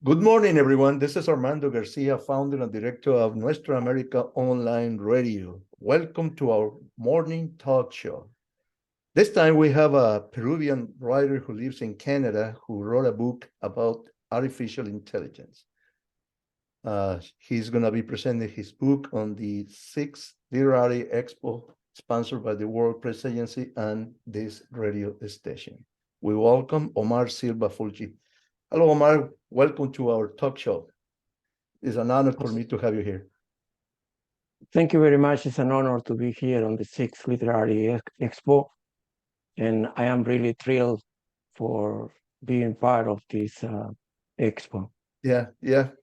Good morning, everyone. This is Armando Garcia, founder and director of Nuestra América Online Radio. Welcome to our morning talk show. This time we have a Peruvian writer who lives in Canada who wrote a book about artificial intelligence. He's going to be presenting his book on the 6th Literary Expo sponsored by the World Press Agency and this radio station. We welcome Omar Silva Fulchi. Hello, Omar. Welcome to our talk show. It's an honor for me to have you here. Thank you very much. It's an honor to be here on the 6th Literary Expo. And I am really thrilled for being part of this expo. Yeah.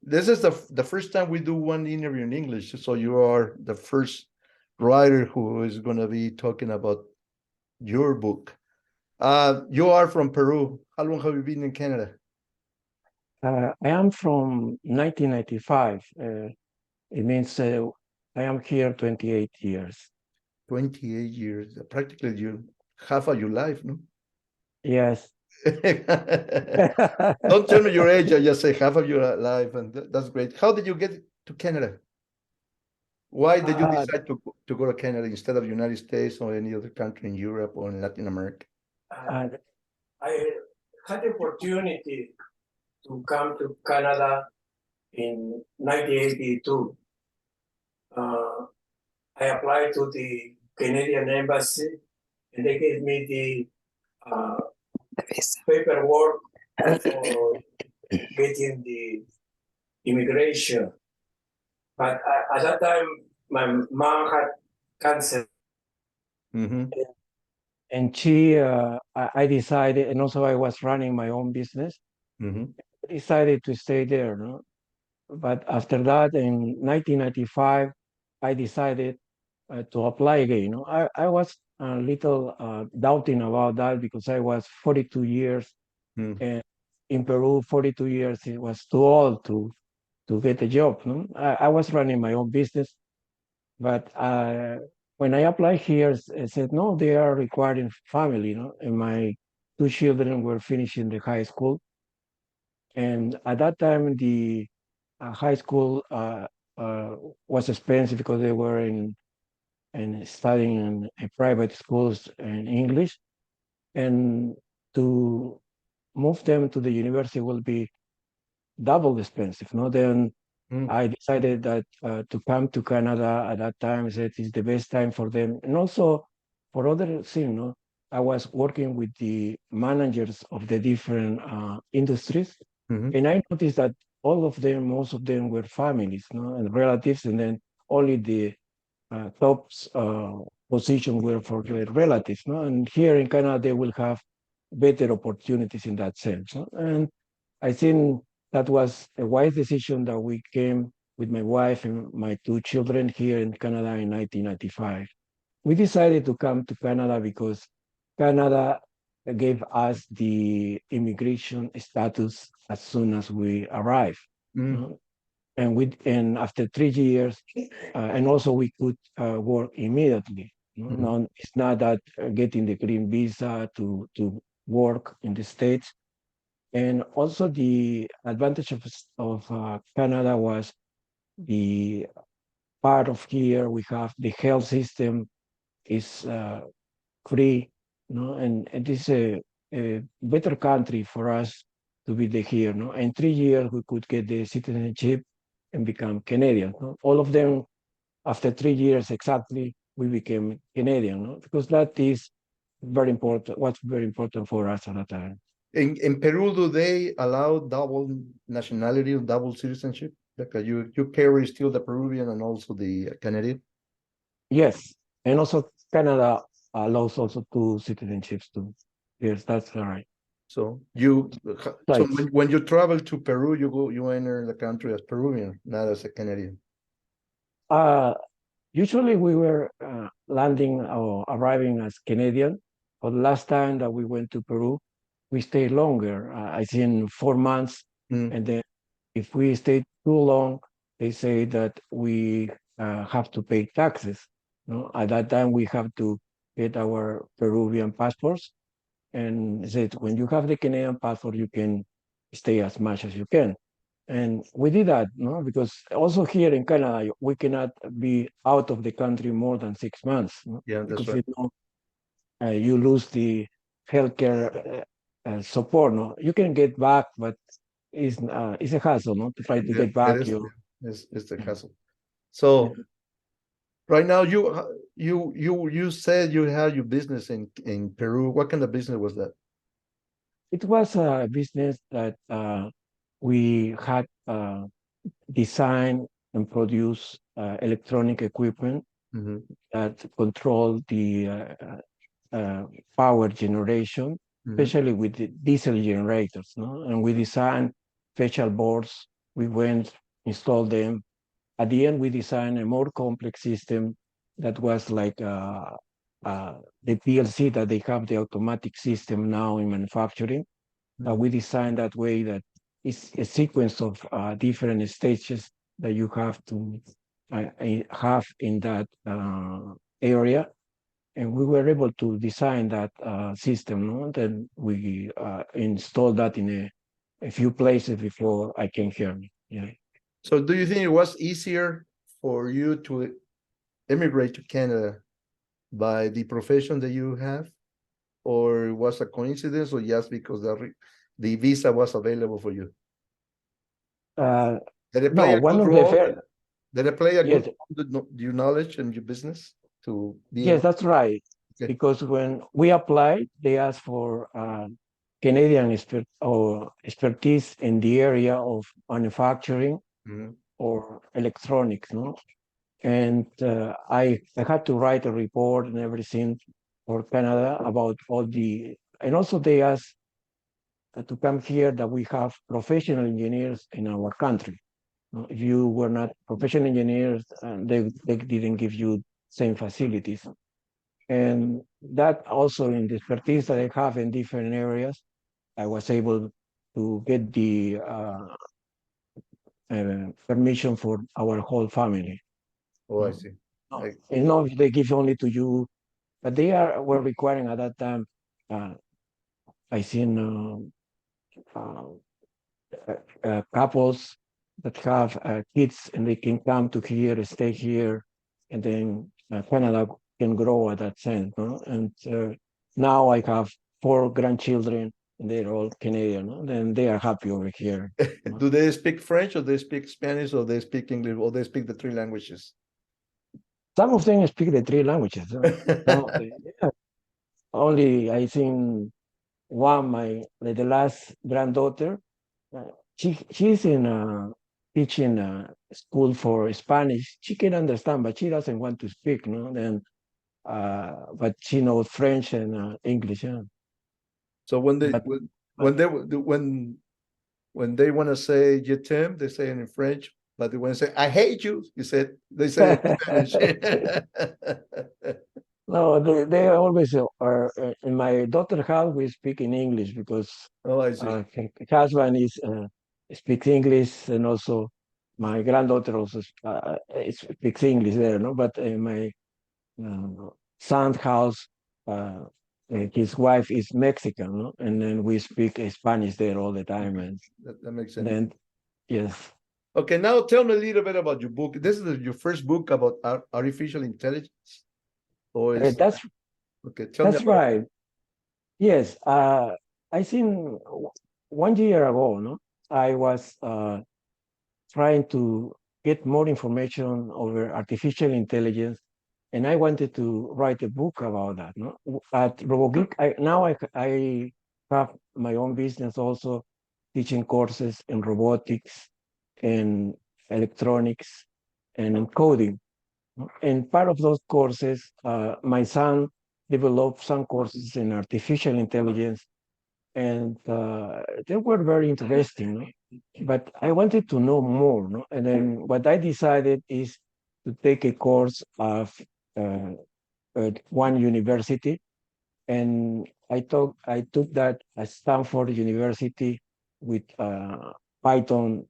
This is the first time we do one interview in English. So you are the first writer who is going to be talking about your book. You are from Peru. How long have you been in Canada? I am from 1995. It means I am here 28 years. 28 years, practically half of your life, no? Yes. Don't tell me your age, I just say half of your life, and that's great. How did you get to Canada? Why did you decide to go to Canada instead of the United States or any other country in Europe or in Latin America? I had the opportunity to come to Canada in 1982. I applied to the Canadian Embassy, and they gave me the paperwork for getting the immigration. But at that time, my mom had cancer. Mm-hmm. And I decided, and also I was running my own business. Mm-hmm. I decided to stay there, no? But after that, in 1995, I decided to apply again. No? I was a little doubting about that because I was 42 years, and in Peru, 42 years, it was too old to get a job. No? I was running my own business, but when I applied here, I said, no, they are requiring family, no? And my two children were finishing the high school. And at that time, the high school was expensive because they were in studying in private schools in English. And to move them to the university will be double expensive. No, then I decided that to come to Canada at that time, that is the best time for them. And also for other things, no? I was working with the managers of the different industries. And I noticed that most of them were families, no? And relatives, and then only the top position were for their relatives. No? And here in Canada, they will have better opportunities in that sense. No? And I think that was a wise decision that we came with my wife and my two children here in Canada in 1995. We decided to come to Canada because Canada gave us the immigration status as soon as we arrived. And after 3 years, and also we could work immediately. No, it's not that getting the green visa to work in the States. And also the advantage of Canada was the part of here we have the health system is free, no, and it is a better country for us to be here. No, in 3 years we could get the citizenship and become Canadian. No? All of them, after 3 years exactly, we became Canadian, no? Because that is very important. What's very important for us at that time. In Peru, do they allow double nationality or double citizenship? Like you carry still the Peruvian and also the Canadian? Yes, and also Canada allows also two citizenships too. Yes, that's right. So when you travel to Peru, you enter the country as Peruvian, not as a Canadian. Usually we were landing or arriving as Canadian, but the last time that we went to Peru, we stayed longer. I think 4 months, and then if we stayed too long, they say that we have to pay taxes. No? At that time, we have to get our Peruvian passports, and said when you have the Canadian passport, you can stay as much as you can. And we did that, no, because also here in Canada, we cannot be out of the country more than 6 months, no? Yeah, that's Because right. you lose the healthcare support. No, you can get back, but it's a hassle, no, to try to Yeah, get it back is. your. It's a Yeah. hassle. So right now, you said you had your business in Peru. What kind of business was that? It was a business that we had designed and produced electronic equipment Mm-hmm. that control the power generation, Mm-hmm. especially with the diesel generators. No? And we designed special boards. We went, installed them. At the end, we designed a more complex system that was like the PLC that they have the automatic system now in manufacturing. We designed that way that it's a sequence of different stages that you have to have in that area. And we were able to design that system. No? Then we installed that in a few places before I came here. Yeah. So do you think it was easier for you to immigrate to Canada by the profession that you have, or it was a coincidence, or just because the visa was available for you? Uh, Did it play no, a one good of the role? fair. Did it play a Yes, good role, your knowledge and your business to be yes, able? that's right. Okay. Because when we applied, they asked for Canadian expertise in the area of manufacturing Mhm. or electronics, no? And I had to write a report and everything for Canada about all the, and also they asked to come here that we have professional engineers in our country. No? If you were not professional engineers, they didn't give you same facilities. And that also in the expertise that I have in different areas, I was able to get the permission for our whole family. Oh, I see. And no, they give only to you, but were requiring at that time. I seen couples that have kids and they can come to here, stay here, and then Canada can grow at that sense. No? And now I have 4 grandchildren, and they're all Canadian, no? And they are happy over here. No? Do they speak French, or they speak Spanish, or they speak English, or they speak the 3 languages? Some of them speak the 3 languages. Some of them, yeah. Only I think one, the last granddaughter, she's in teaching school for Spanish. She can understand, but she doesn't want to speak. No, then but she knows French and English. Yeah. So when they But, when they when they want to say "je t'aime," they say it in French. But they want to say "I hate you," they say it in Spanish. no, they always are. In my daughter's house, we speak in English because Oh, I see. her husband speaks English, and also my granddaughter also speaks English there. No, but in my son's house, his wife is Mexican, no? And then we speak Spanish there all the time. And That makes sense. then, yes. Okay, now tell me a little bit about your book. This is your first book about artificial intelligence, or is That's okay? Tell me about right. Yes. I think 1 year ago, no, I was trying to get more information over artificial intelligence, and I wanted to write a book about that. No, at RoboGeek, I have my own business also, teaching courses in robotics and electronics and in coding. And part of those courses, my son developed some courses in artificial intelligence, and they were very interesting. No? But I wanted to know more. No? And then what I decided is to take a course of at one university, and I took that at Stanford University with Python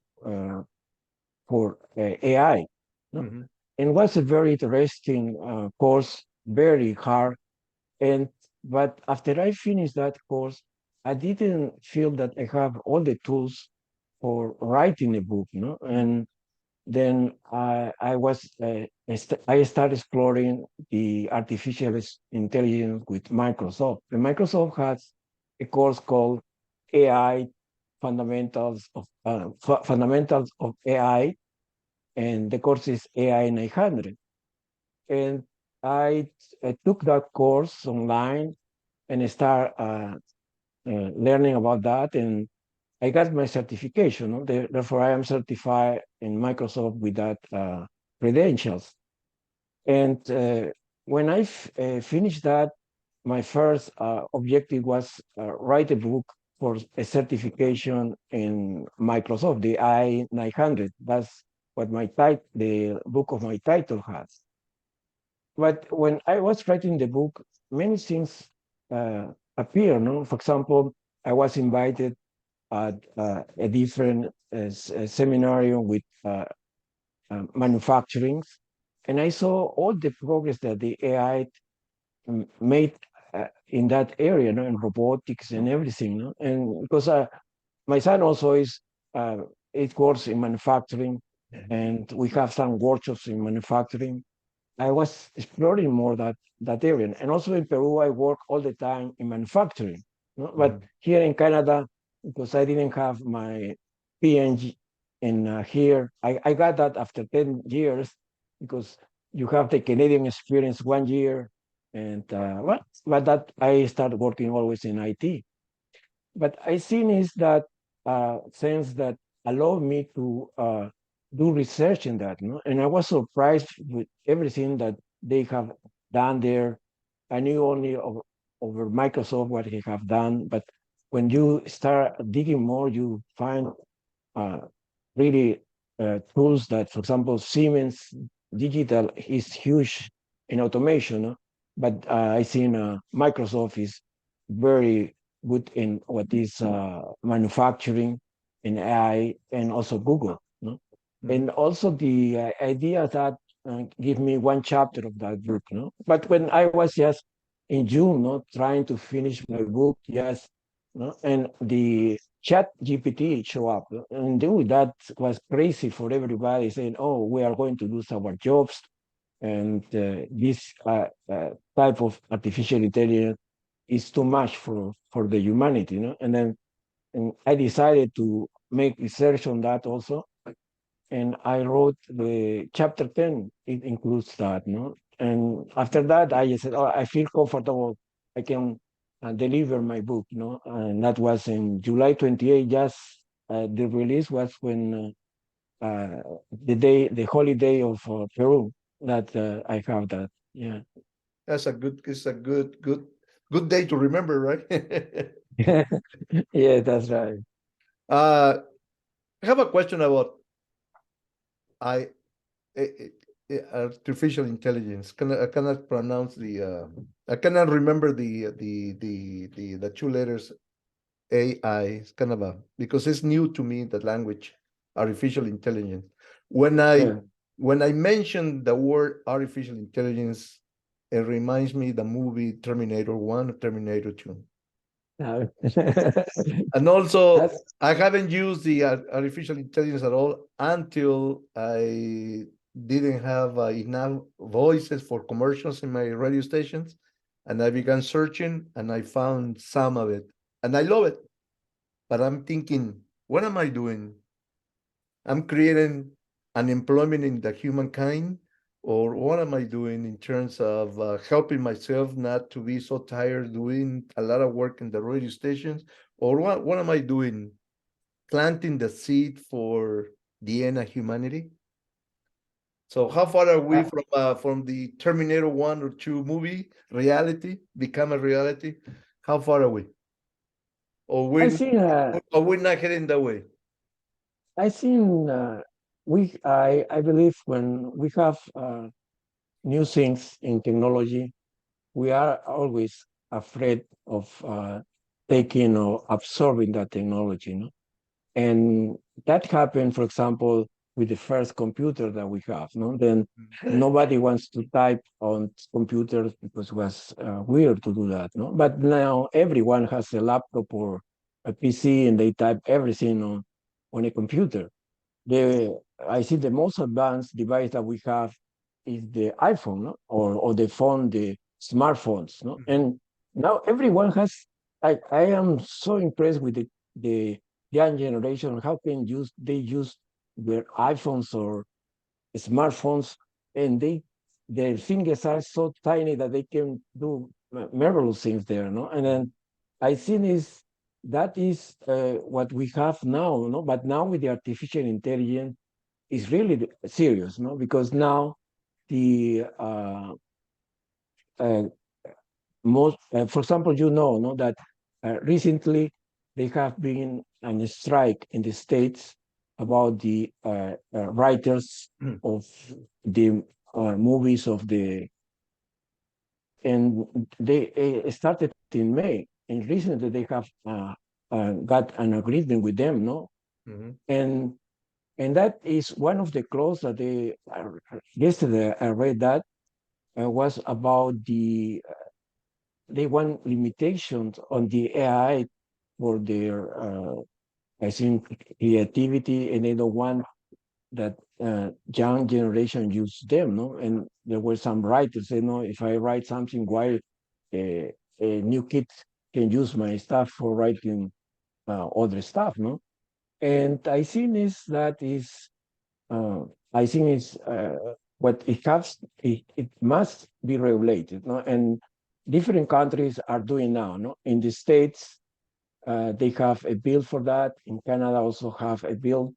for AI. No? Mhm. And was a very interesting course, very hard. But after I finished that course, I didn't feel that I have all the tools for writing a book, and then I started exploring the artificial intelligence with Microsoft. And Microsoft has a course called AI Fundamentals of AI, and the course is AI 900. And I took that course online and start learning about that, and I got my certification. Therefore, I am certified in Microsoft with that credentials. And when I finished that, my first objective was write a book for a certification in Microsoft, the I-900. That's what the book of my title has. But when I was writing the book, many things appear. For example, I was invited at a different seminarium with manufacturing, and I saw all the progress that the AI made in that area, in robotics and everything. And because my son also is 8 course in manufacturing, and we have some workshops in manufacturing. I was exploring more that area. And also in Peru, I work all the time in manufacturing. But here in Canada, because I didn't have my PNG in here, I got that after 10 years, because you have the Canadian experience 1 year. And but that I started working always in IT. But I seen is that things that allow me to do research in that, and I was surprised with everything that they have done there. I knew only over Microsoft what they have done, but when you start digging more, you find really tools that, for example, Siemens Digital is huge in automation, but I seen Microsoft is very good in what is manufacturing in AI, and also Google. And also the idea that give me one chapter of that book. But when I was just in June, trying to finish my book, yes, and the chat GPT show up, and that was crazy for everybody, saying, "Oh, we are going to lose our jobs," and this type of artificial intelligence is too much for the humanity. And then I decided to make research on that also. And I wrote the chapter 10. It includes that, And after that, I just said, "Oh, I feel comfortable. I can deliver my book," And that was in July 28th. Just the release was when the holiday of Peru that I have that. Yeah. It's a good day to remember, right? Yeah, that's right. I have a question about I artificial intelligence. I cannot pronounce I cannot remember the 2 letters AI. It's kind of because it's new to me, that language, artificial intelligence. When I mention the word artificial intelligence, it reminds me the movie Terminator 1, Terminator 2. And also, I haven't used the artificial intelligence at all until I didn't have enough voices for commercials in my radio stations. And I began searching, and I found some of it. And I love it. But I'm thinking, what am I doing? I'm creating unemployment in the humankind, or what am I doing in terms of helping myself not to be so tired doing a lot of work in the radio stations? Or what am I doing? Planting the seed for the end of humanity? So how far are we from the Terminator 1 or 2 movie reality, become a reality? How far are we? Or we're not heading that way? I think I believe when we have new things in technology, we are always afraid of taking or absorbing that technology, And that happened, for example, with the first computer that we have, Then nobody wants to type on computers because it was weird to do that, But now everyone has a laptop or a PC, and they type everything on a computer. I see the most advanced device that we have is the iPhone, no? Or the phone, the smartphones, no? And now everyone has. I am so impressed with the young generation. How can they use their iPhones or smartphones, and their fingers are so tiny that they can do marvelous things there, no? And then I think that is what we have now, no? But now with the artificial intelligence, it's really serious, no? Because now the most, for example, no, that recently they have been on a strike in the States about the writers of the movies and they started in May, and recently they have got an agreement with them, no? And that is one of the clauses that they yesterday I read that was about they want limitations on the AI for their I think creativity, and they don't want that young generation use them, no? And there were some writers say, no, if I write something, why a new kid can use my stuff for writing other stuff, no? And I think I think it's what it must be regulated, no? And different countries are doing now, no? In the States, they have a bill for that. In Canada, also have a bill.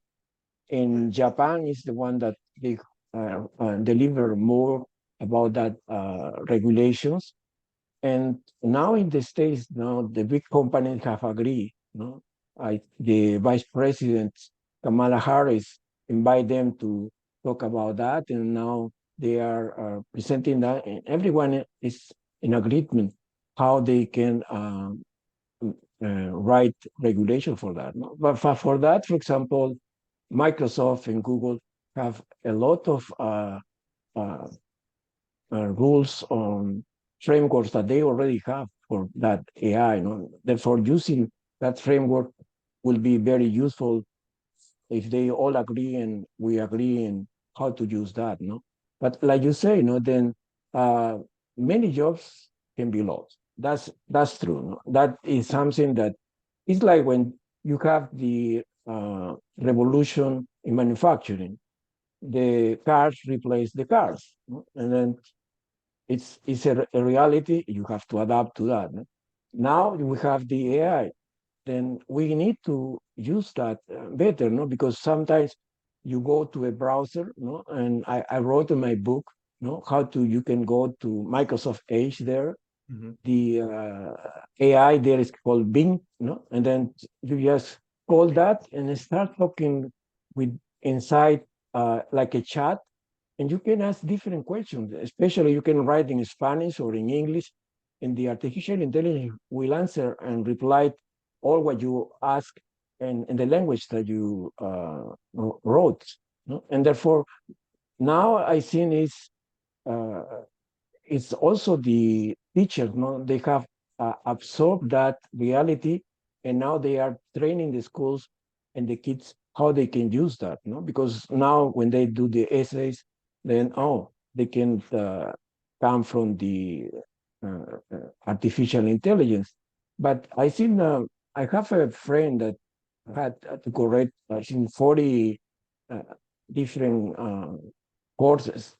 In Japan is the one that they deliver more about that regulations. And now in the States, now the big companies have agreed. No, the Vice President Kamala Harris invite them to talk about that, and now they are presenting that, and everyone is in agreement how they can write regulation for that. No? But for that, for example, Microsoft and Google have a lot of rules on frameworks that they already have for that AI. No? Therefore, using that framework will be very useful if they all agree and we agree in how to use that. No, but like you say, then many jobs can be lost. That's true. No? That is something that it's like when you have the revolution in manufacturing, the cars replace the cars, no? And then it's a reality. You have to adapt to that. No? Now we have the AI, then we need to use that better, no? Because sometimes you go to a browser, no? And I wrote in my book, no, you can go to Microsoft Edge there. The AI there is called Bing, no? And then you just call that and start talking with inside like a chat, and you can ask different questions. Especially you can write in Spanish or in English, and the artificial intelligence will answer and reply all what you ask in the language that you wrote. No? And therefore, now I think it's also the teachers. No? They have absorbed that reality, and now they are training the schools and the kids how they can use that. No? Because now when they do the essays, then they can come from the artificial intelligence. But I think I have a friend that had to correct, I think, 40 different courses,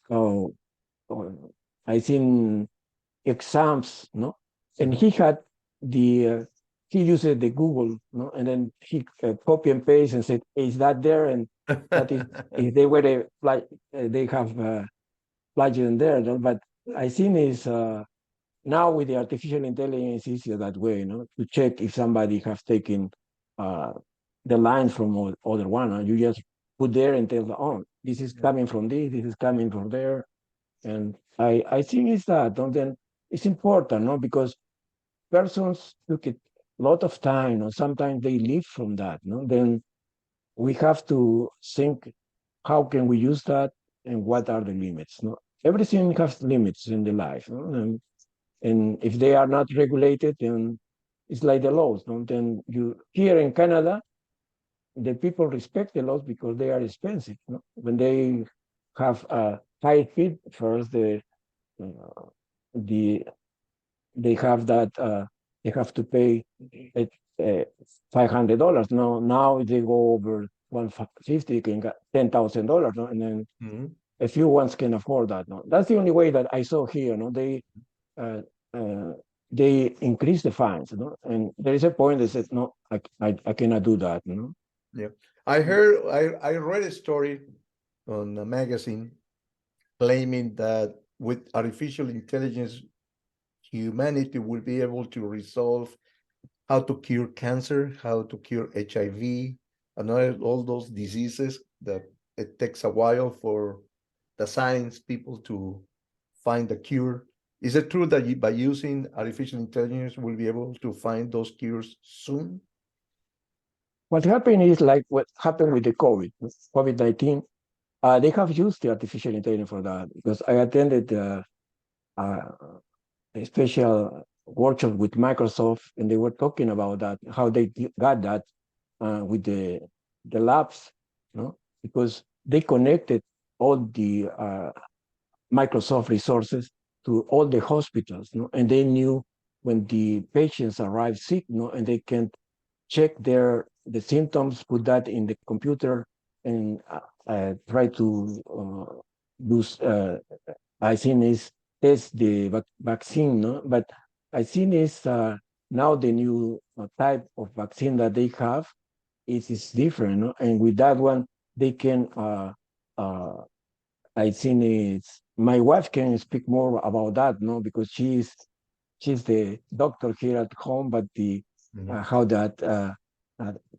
I think exams, no? And he had he used the Google, no? And then he copy and paste and said, is that there? And that is, if they were they have plagiarism there, no? But I think is now with the artificial intelligence, it's easier that way, to check if somebody has taken the lines from other one. You just put there and tell, this is coming from this is coming from there. And I think it's that. And then it's important, no? Because persons took a lot of time, or sometimes they live from that, no? Then we have to think, how can we use that, and what are the limits, no? Everything has limits in the life, no? And if they are not regulated, then it's like the laws. No? Then here in Canada, the people respect the laws because they are expensive. No? When they have a high feed first, the they have that they have to pay $500. Now they go over 150, can get $10,000. No? And then a few ones can afford that. No, that's the only way that I saw here. No, uh, they increase the fines. No, and there is a point that says no, I cannot do that. No. Yeah, I heard. I read a story on a magazine claiming that with artificial intelligence, humanity will be able to resolve how to cure cancer, how to cure HIV, and all those diseases that it takes a while for the science people to find the cure. Is it true that by using artificial intelligence, we'll be able to find those cures soon? What happened is like what happened with the COVID-19. They have used the artificial intelligence for that because I attended a special workshop with Microsoft, and they were talking about that, how they got that with the labs, no? Because they connected all the Microsoft resources to all the hospitals, no? And they knew when the patients arrive sick, no? And they can check the symptoms, put that in the computer, and try to do. I think is test the vaccine, no? But I think is now the new type of vaccine that they have is different, no? And with that one, they can. I think it's my wife can speak more about that, no? Because she's the doctor here at home, but the how that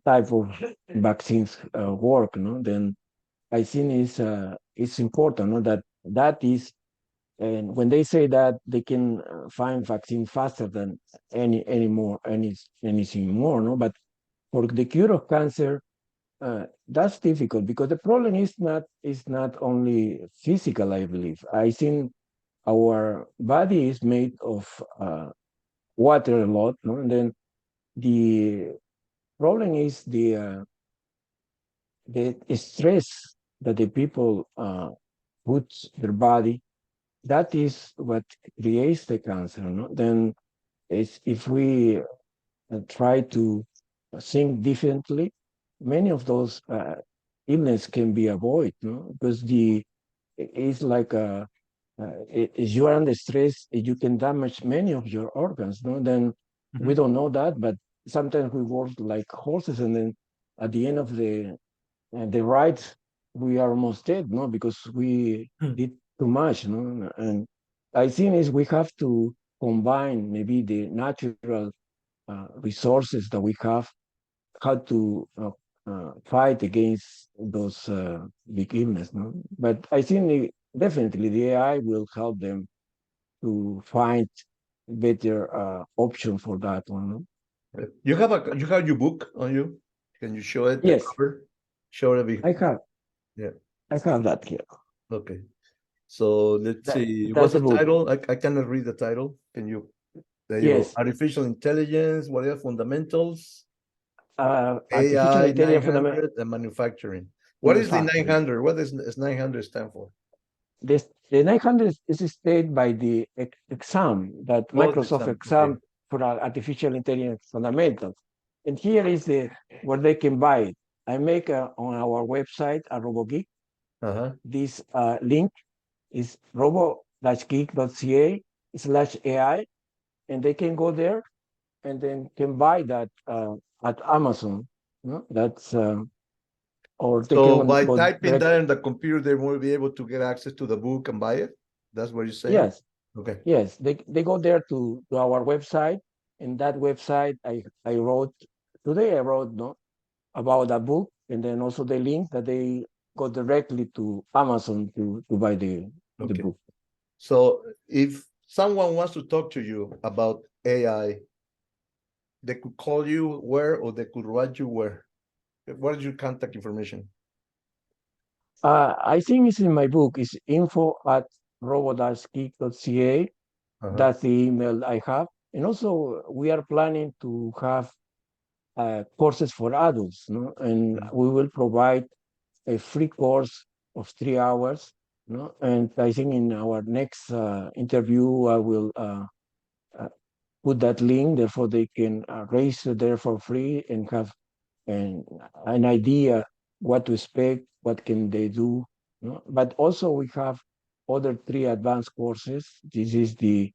type of vaccines work, no? Then I think it's important, no? That is, and when they say that they can find vaccine faster than anything more, no? But for the cure of cancer, that's difficult because the problem is not only physical. I believe I think our body is made of water a lot, no? And then the problem is the stress that the people put their body. That is what creates the cancer. No? Then, if we try to think differently, many of those illness can be avoided. No? Because it's like if you are under stress, you can damage many of your organs. No? Then we don't know that, but sometimes we work like horses, and then at the end of the ride, we are almost dead, no, because we did too much, no. And I think is we have to combine maybe the natural resources that we have, how to fight against those big illness, no. But I think definitely the AI will help them to find better option for that one. No? You have your book on you. Can you show it? Yes. The cover? Show it. I have. Yeah. I have that here. Okay. So let's see. That's What's the the book. title? I cannot read the title. Can you? There you Yes. go. Artificial intelligence. What are the fundamentals? Artificial AI intelligence 900 and manufacturing. What is the 900? What does 900 stand for? The 900 is stated by the exam that Microsoft exam okay. for artificial intelligence fundamentals. And here is where they can buy it. I make on our website a RoboGeek. This link is robo-geek.ca/AI, and they can go there and then can buy that at Amazon. No? That's or they so can by go typing that in the computer, they will be able to get access to the book and buy it. That's what you're saying? Yes. Okay. Yes, they go there to our website. In that website, I wrote today. I wrote no about a book, and then also the link that they go directly to Amazon to buy the book. So if someone wants to talk to you about AI, they could call you where, or they could write you where? What is your contact information? I think it's in my book. It's info@robo-geek.ca. That's the email I have. And also, we are planning to have courses for adults, no? And we will provide a free course of 3 hours, no? And I think in our next interview, I will put that link, therefore they can register there for free and have an idea what to expect, what can they do. No? But also we have other 3 advanced courses. This is the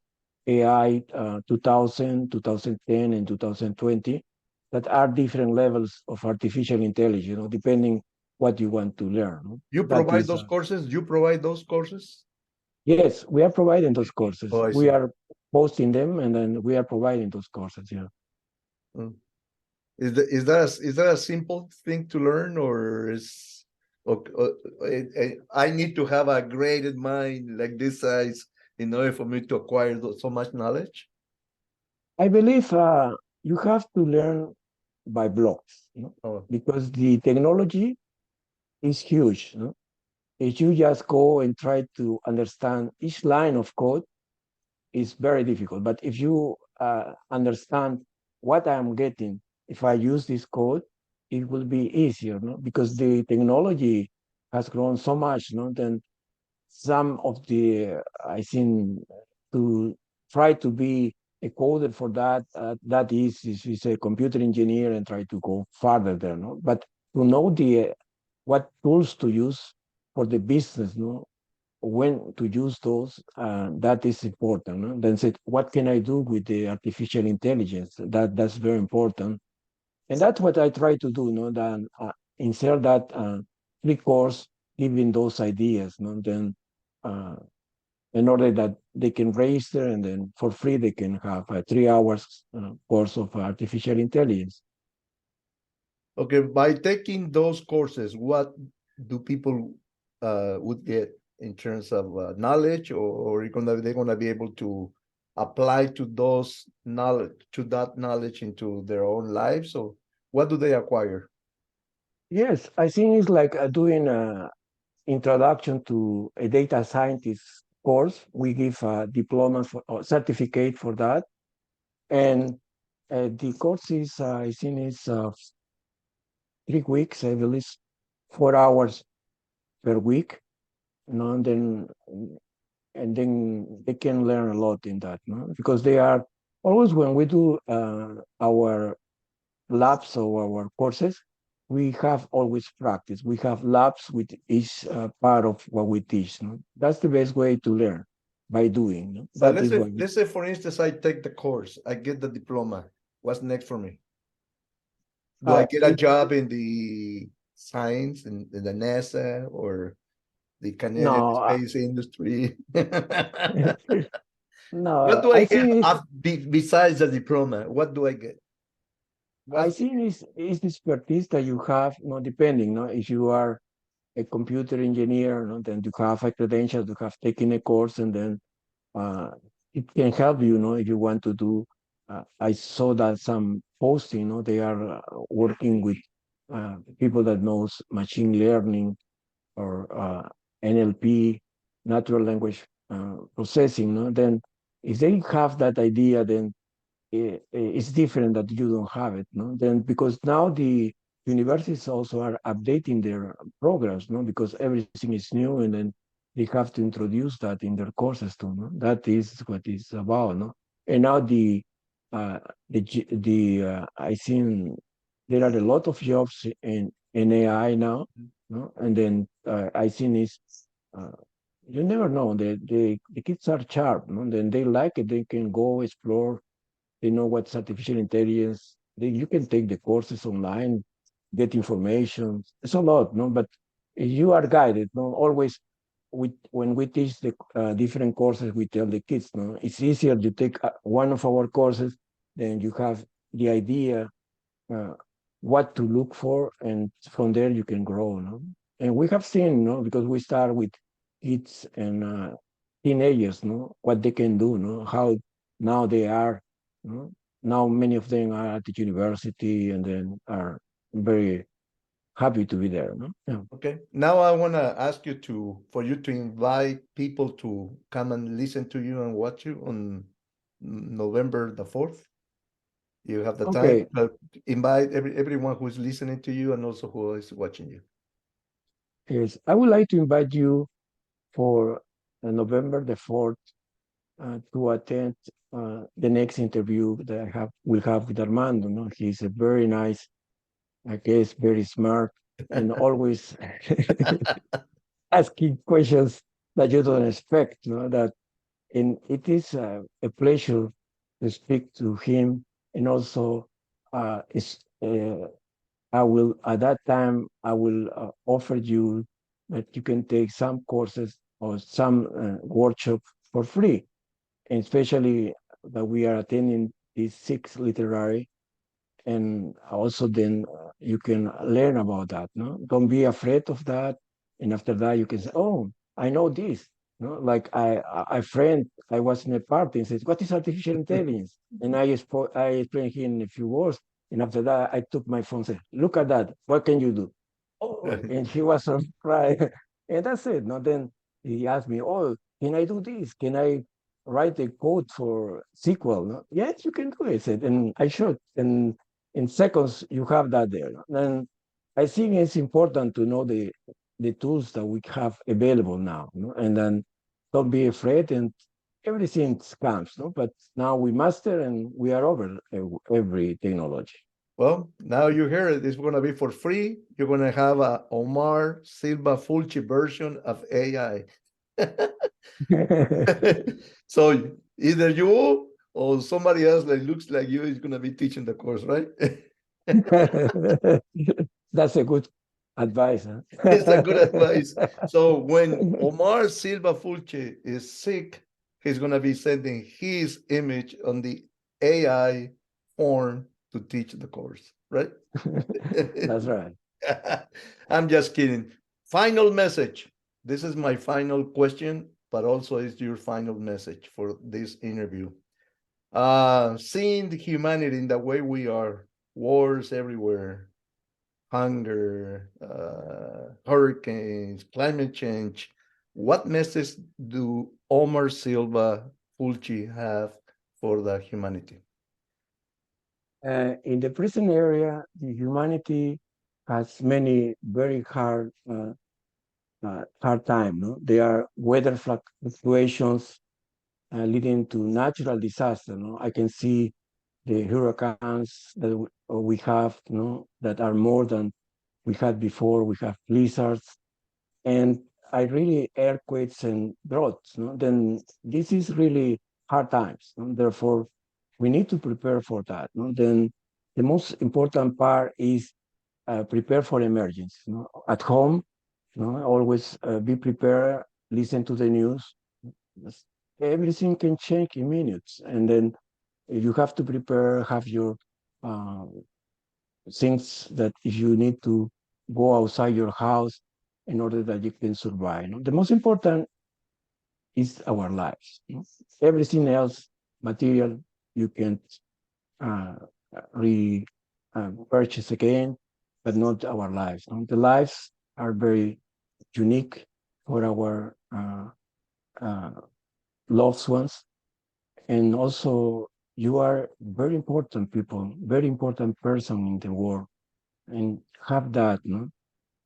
AI 2000, 2010, and 2020 that are different levels of artificial intelligence, depending what you want to learn. No? You That provide is, those courses? You provide those courses? yes, we are providing those courses. Oh, I We see. are posting them and then we are providing those courses. Yeah. Mm. Is that a simple thing to learn, or is I need to have a graded mind like this size in order for me to acquire so much knowledge? I believe you have to learn by blocks, Oh, because the technology is huge. If you just go and try to understand each line of code, it's very difficult. But if you understand what I'm getting, if I use this code, it will be easier, because the technology has grown so much, then some of the, I think, to try to be a coder for that, that is a computer engineer and try to go farther there, But to know what tools to use for the business, when to use those, that is important. Then said, what can I do with the artificial intelligence? That's very important. And that's what I try to do, then insert that free course, giving those ideas, then in order that they can register and then for free they can have a 3 hours course of artificial intelligence. okay. By taking those courses, what do people would get in terms of knowledge, or they're gonna be able to apply to that knowledge into their own lives? So what do they acquire? Yes, I think it's like doing a introduction to a data scientist course. We give diplomas or certificate for that. And the course is, I think it's 3 weeks, I believe, 4 hours per week. And then they can learn a lot in that, because they are always, when we do our labs or our courses, we have always practice. We have labs with each part of what we teach. That's the best way to learn, by doing. So That is what let's say, for instance, I take the course, I get the diploma. What's next for me? Do I get a job in the science, in the NASA or the Canadian no, space industry? What no. do I I get think besides the diploma? What do I get? it's the expertise that you have, depending, if you are a computer engineer, then you have a credential, you have taken a course, and then it can help you, if you want to do. I saw that some posting, they are working with people that knows machine learning or NLP, natural language processing. Then if they have that idea, then it's different that you don't have it. Then because now the universities also are updating their programs, because everything is new, and then they have to introduce that in their courses too. That is what it's about. And now I think there are a lot of jobs in AI now. And then I think it's you never know. The kids are sharp. Then they like it. They can go explore. They know what's artificial intelligence. You can take the courses online, get information. It's a lot, But you are guided, Always, when we teach the different courses, we tell the kids, It's easier to take one of our courses, then you have the idea what to look for, and from there you can grow, And we have seen, because we start with kids and teenagers, what they can do, How now they are. Now many of them are at the university and then are very happy to be there. Yeah. Okay. Now I want to ask you for you to invite people to come and listen to you and watch you on November the 4th. You have the Okay. time, but invite everyone who is listening to you and also who is watching you. Yes, I would like to invite you for November the 4th to attend the next interview that will have with Armando. No? He's a very nice, I guess, very smart, and always asking questions that you don't expect. No? And it is a pleasure to speak to him, and also I will at that time I will offer you that you can take some courses or some workshop for free, and especially that we are attending these 6 literary, and also then you can learn about that. No, don't be afraid of that, and after that you can say, "Oh, I know this." No, like I friend, I was in a party and said, "What is artificial intelligence?" And I explained him in a few words, and after that I took my phone and said, "Look at that. What can you do?" Oh, and he was surprised, and that's it. No, then he asked me, "Oh, can I do this? Can I write a code for SQL?" No? Yes, you can do it. I said, and I should. And in seconds, you have that there. And I think it's important to know the tools that we have available now, no? And then don't be afraid, and everything comes, no? But now we master and we are over every technology. Well, now you hear it. It's going to be for free. You're going to have a Omar Silva Fulchi version of AI. So either you or somebody else that looks like you is going to be teaching the course, right? That's a good advice. Huh? It's a good advice. So when Omar Silva Fulci is sick, he's going to be sending his image on the AI form to teach the course, right? That's right. I'm just kidding. Final message. This is my final question, but also is your final message for this interview. Seeing the humanity in the way we are, wars everywhere, hunger, hurricanes, climate change. What message do Omar Silva Fulci have for the humanity? In the prison area, the humanity has many very hard time. No? There are weather fluctuations leading to natural disaster. No? I can see the hurricanes that we have, no, that are more than we had before. We have blizzards, and I really earthquakes and droughts. No? Then this is really hard times. No? Therefore, we need to prepare for that. No? Then the most important part is prepare for emergencies. No? At home, no? Always be prepared. Listen to the news. Everything can change in minutes, and then you have to prepare. Have your uh, things that if you need to go outside your house in order that you can survive. No? The most important is our lives. No? Everything else, material, you can uh, re purchase again, but not our lives. No? The lives are very unique for our uh, loved ones, and also you are very important people, very important person in the world, and have that. No?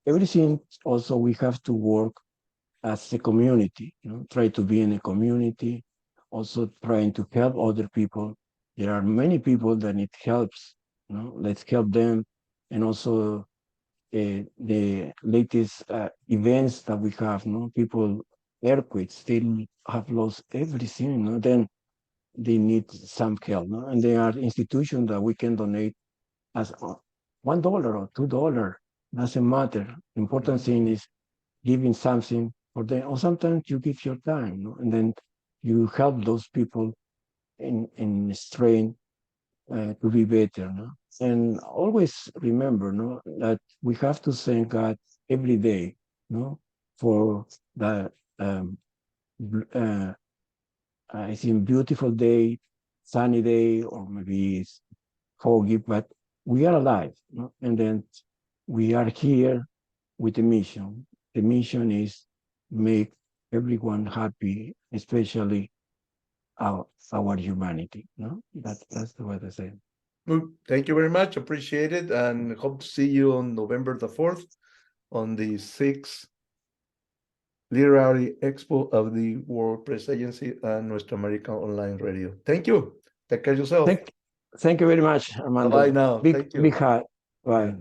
Everything also we have to work as a community, you know, try to be in a community, also trying to help other people. There are many people that need helps, you know, let's help them. And also the latest events that we have, you know, people, earthquakes, still have lost everything, you know, then they need some help, no? And there are institutions that we can donate as $1 or $2, doesn't matter. Important thing is giving something for them, or sometimes you give your time, no? And then you help those people in strain to be better, no? And always remember, no, that we have to thank God every day, no, for the uh, I think beautiful day, sunny day, or maybe it's foggy, but we are alive, no? And then we are here with a mission. The mission is make everyone happy, especially our humanity. No, that's the way to say. Thank you very much. Appreciate it, and hope to see you on November the 4th on the 6th Literary Expo of the World Press Agency and Nuestra América Online Radio. Thank you. Take care of yourself. Thank you very much, Armando. Bye now. Big, Thank you. big heart. Bye. Yeah.